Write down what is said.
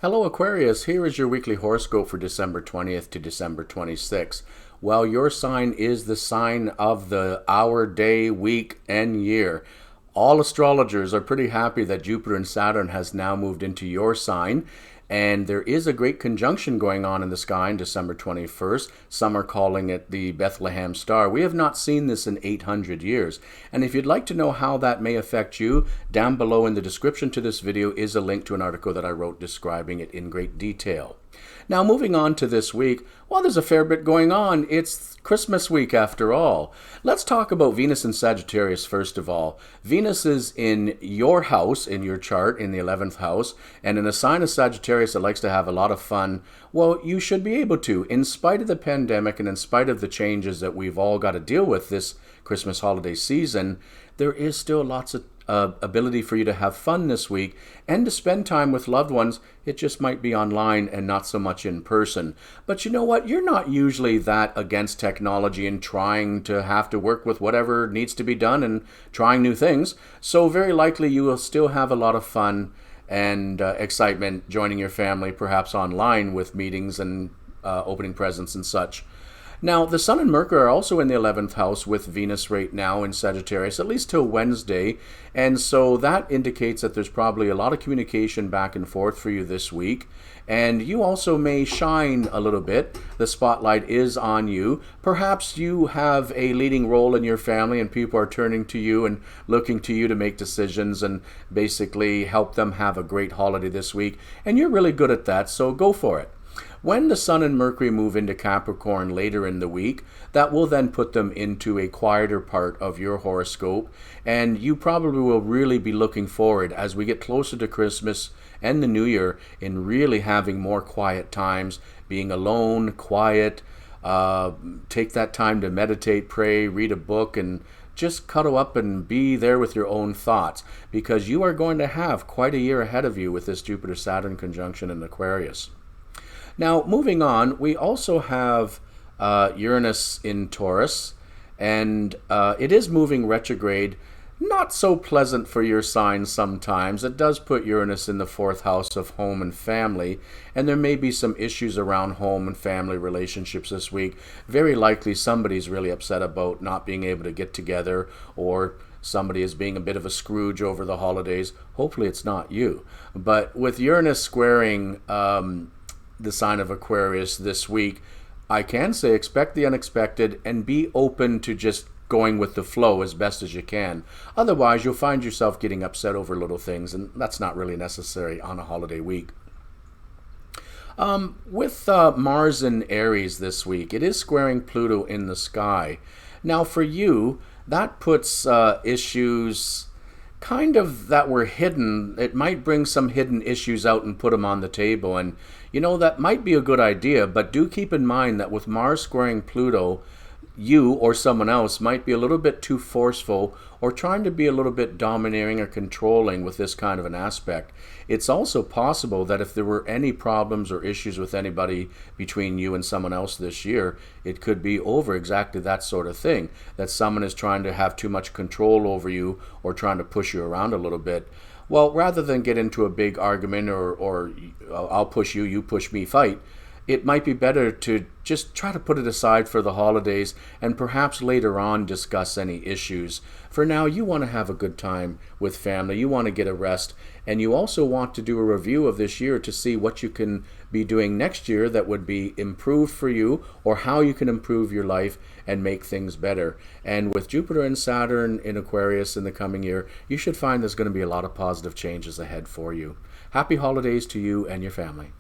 Hello Aquarius, here is your weekly horoscope for December 20th to December 26th. Well, your sign is the sign of the hour, day, week, and year. All astrologers are pretty happy that Jupiter and Saturn has now moved into your sign, and there is a great conjunction going on in the sky on December 21st. Some are calling it the Bethlehem Star. We have not seen this in 800 years. And if you'd like to know how that may affect you, down below in the description to this video is a link to an article that I wrote describing it in great detail. Now, moving on to this week, well, there's a fair bit going on. It's Christmas week after all. Let's talk about Venus and Sagittarius first of all. Venus is in your house, in your chart, in the 11th house, and in a sign of Sagittarius that likes to have a lot of fun. Well, you should be able to, in spite of the pandemic and in spite of the changes that we've all got to deal with this Christmas holiday season, there is still lots of ability for you to have fun this week and to spend time with loved ones. It just might be online and not so much in person. But you know what? You're not usually that against technology and trying to have to work with whatever needs to be done and trying new things. So very likely you will still have a lot of fun and excitement joining your family, perhaps online with meetings and opening presents and such. Now, the Sun and Mercury are also in the 11th house with Venus right now in Sagittarius, at least till Wednesday. And so that indicates that there's probably a lot of communication back and forth for you this week. And you also may shine a little bit. The spotlight is on you. Perhaps you have a leading role in your family and people are turning to you and looking to you to make decisions and basically help them have a great holiday this week. And you're really good at that, so go for it. When the Sun and Mercury move into Capricorn later in the week, that will then put them into a quieter part of your horoscope, and you probably will really be looking forward as we get closer to Christmas and the New Year in really having more quiet times, being alone, quiet, take that time to meditate, pray, read a book, and just cuddle up and be there with your own thoughts, because you are going to have quite a year ahead of you with this Jupiter-Saturn conjunction in Aquarius. Now, moving on, we also have Uranus in Taurus, and it is moving retrograde. Not so pleasant for your sign sometimes. It does put Uranus in the 4th house of home and family, and there may be some issues around home and family relationships this week. Very likely somebody's really upset about not being able to get together, or somebody is being a bit of a Scrooge over the holidays. Hopefully it's not you. But with Uranus squaring the sign of Aquarius this week, I can say expect the unexpected and be open to just going with the flow as best as you can. Otherwise, you'll find yourself getting upset over little things, and that's not really necessary on a holiday week. With Mars in Aries this week, it is squaring Pluto in the sky. Now for you, that puts issues kind of that were hidden. It might bring some hidden issues out and put them on the table, and you know, that might be a good idea, but do keep in mind that with Mars squaring Pluto, you or someone else might be a little bit too forceful or trying to be a little bit domineering or controlling with this kind of an aspect. It's also possible that if there were any problems or issues with anybody between you and someone else this year, it could be over exactly that sort of thing, that someone is trying to have too much control over you or trying to push you around a little bit. Well, rather than get into a big argument or I'll push you, you push me fight, it might be better to just try to put it aside for the holidays and perhaps later on discuss any issues. For now, you want to have a good time with family. You want to get a rest, and you also want to do a review of this year to see what you can be doing next year that would be improved for you, or how you can improve your life and make things better. And with Jupiter and Saturn in Aquarius in the coming year, you should find there's going to be a lot of positive changes ahead for you. Happy holidays to you and your family.